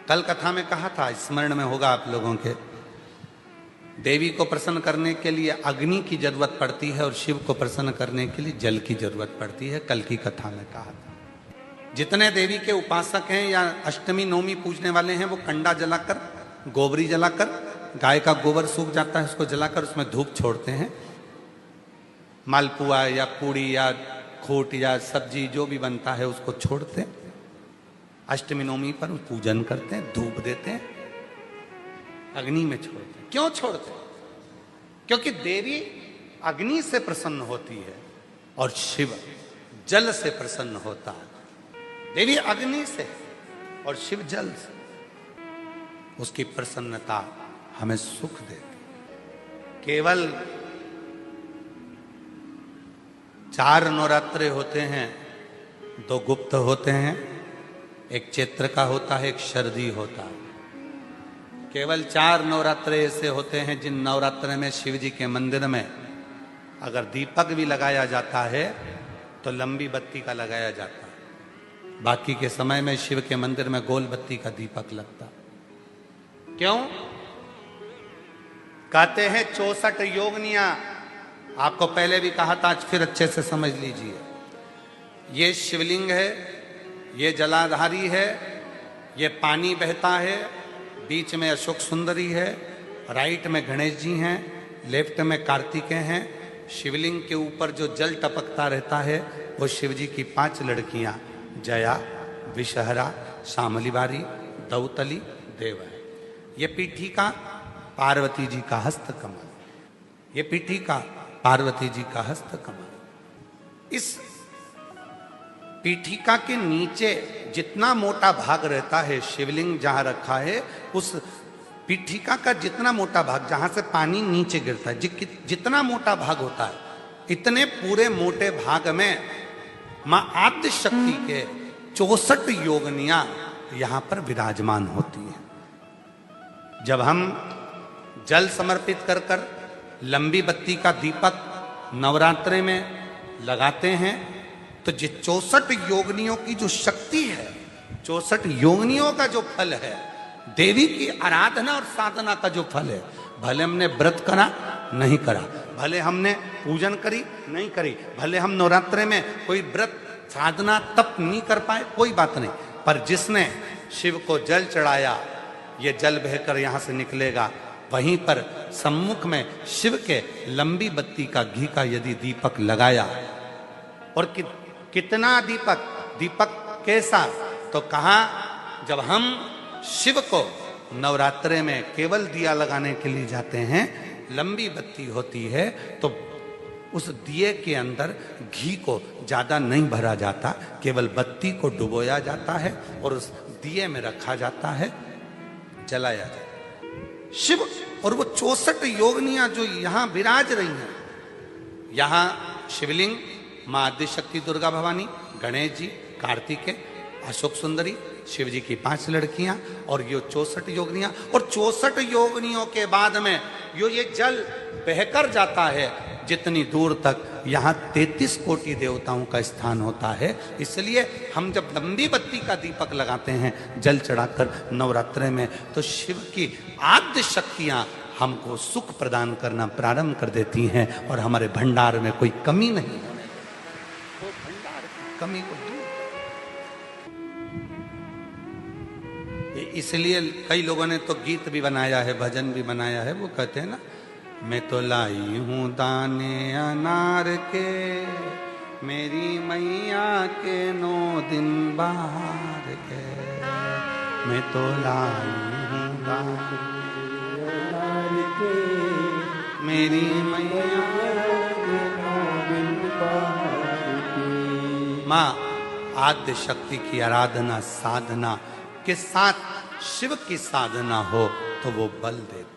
कल कथा में कहा था, स्मरण में होगा आप लोगों के, देवी को प्रसन्न करने के लिए अग्नि की जरूरत पड़ती है और शिव को प्रसन्न करने के लिए जल की जरूरत पड़ती है। कल की कथा में कहा था। जितने देवी के उपासक हैं या अष्टमी नवमी पूजने वाले हैं, वो कंडा जलाकर, गोबरी जलाकर, गाय का गोबर सूख जाता है उसको जलाकर उसमें धूप छोड़ते हैं। मालपुआ या पूड़ी या खोट या सब्जी जो भी बनता है उसको छोड़ते हैं। अष्टमी नवमी पर पूजन करते हैं, धूप देते हैं, अग्नि में छोड़ते हैं। क्यों छोड़ते हैं? क्योंकि देवी अग्नि से प्रसन्न होती है और शिव जल से प्रसन्न होता है। देवी अग्नि से और शिव जल से। उसकी प्रसन्नता हमें सुख देती। केवल 4 नवरात्रे होते हैं, 2 गुप्त होते हैं, एक चैत्र का होता है, एक शरदी होता है। केवल 4 नवरात्रे ऐसे होते हैं जिन नवरात्रे में शिव जी के मंदिर में अगर दीपक भी लगाया जाता है तो लंबी बत्ती का लगाया जाता है। बाकी के समय में शिव के मंदिर में गोल बत्ती का दीपक लगता। क्यों? कहते हैं 64 योगनियां। आपको पहले भी कहा था, आज फिर अच्छे से समझ लीजिए। ये शिवलिंग है, ये जलाधारी है, ये पानी बहता है, बीच में अशोक सुंदरी है, राइट में गणेश जी हैं, लेफ्ट में कार्तिकेय हैं। शिवलिंग के ऊपर जो जल टपकता रहता है वो शिव जी की 5 लड़कियां, जया, विषहरा, शामली बारी, दौतली, देव है। ये पीठिका पार्वती जी का हस्त कमल। ये पीठिका पार्वती जी का हस्त कमल। इस पीठिका के नीचे जितना मोटा भाग रहता है, शिवलिंग जहां रखा है उस पीठिका का जितना मोटा भाग, जहां से पानी नीचे गिरता है, जितना मोटा भाग होता है, इतने पूरे मोटे भाग में मां आद्य शक्ति के 64 योगनियां यहां पर विराजमान होती हैं। जब हम जल समर्पित कर कर लंबी बत्ती का दीपक नवरात्रे में लगाते हैं तो जो 64 योगनियों की जो शक्ति है, 64 योगनियों का जो फल है, देवी की आराधना और साधना का जो फल है, भले हमने व्रत करा नहीं करा, भले हमने पूजन करी नहीं करी, भले हम नवरात्रे में कोई व्रत साधना तप नहीं कर पाए, कोई बात नहीं, पर जिसने शिव को जल चढ़ाया, ये जल बहकर यहां से निकलेगा। वहीं पर सम्मुख में शिव के लंबी बत्ती का घी का यदि दीपक लगाया, और कितना दीपक, दीपक कैसा, तो कहा जब हम शिव को नवरात्रे में केवल दिया लगाने के लिए जाते हैं, लंबी बत्ती होती है, तो उस दिए के अंदर घी को ज्यादा नहीं भरा जाता, केवल बत्ती को डुबोया जाता है और उस दिए में रखा जाता है, जलाया जाता है। शिव और वो 64 योगनियां जो यहां विराज रही हैं, यहां शिवलिंग, मां आद्य शक्ति दुर्गा भवानी, गणेश जी, कार्तिकेय, अशोक सुंदरी, शिव जी की 5 लड़कियां और ये 64 योगनियां। और 64 योगनियों के बाद में ये जल बहकर जाता है जितनी दूर तक, यहाँ 33 कोटि देवताओं का स्थान होता है। इसलिए हम जब लंबी बत्ती का दीपक लगाते हैं जल चढ़ाकर नवरात्रे में, तो शिव की आद्य शक्तियां हमको सुख प्रदान करना प्रारंभ कर देती हैं और हमारे भंडार में कोई कमी नहीं है। वो भंडार की कमी को दूर। इसलिए कई लोगों ने तो गीत भी बनाया है, भजन भी बनाया है। वो कहते हैं ना, मैं तो लाई हूं दाने अनार के, मेरी मैया के 9 दिन बाहर के। मैं तो लाई हूं दाने अनार के, मेरी मैया के 9 दिन बाहर के। माँ आद्य शक्ति की आराधना साधना के साथ शिव की साधना हो तो वो बल देती।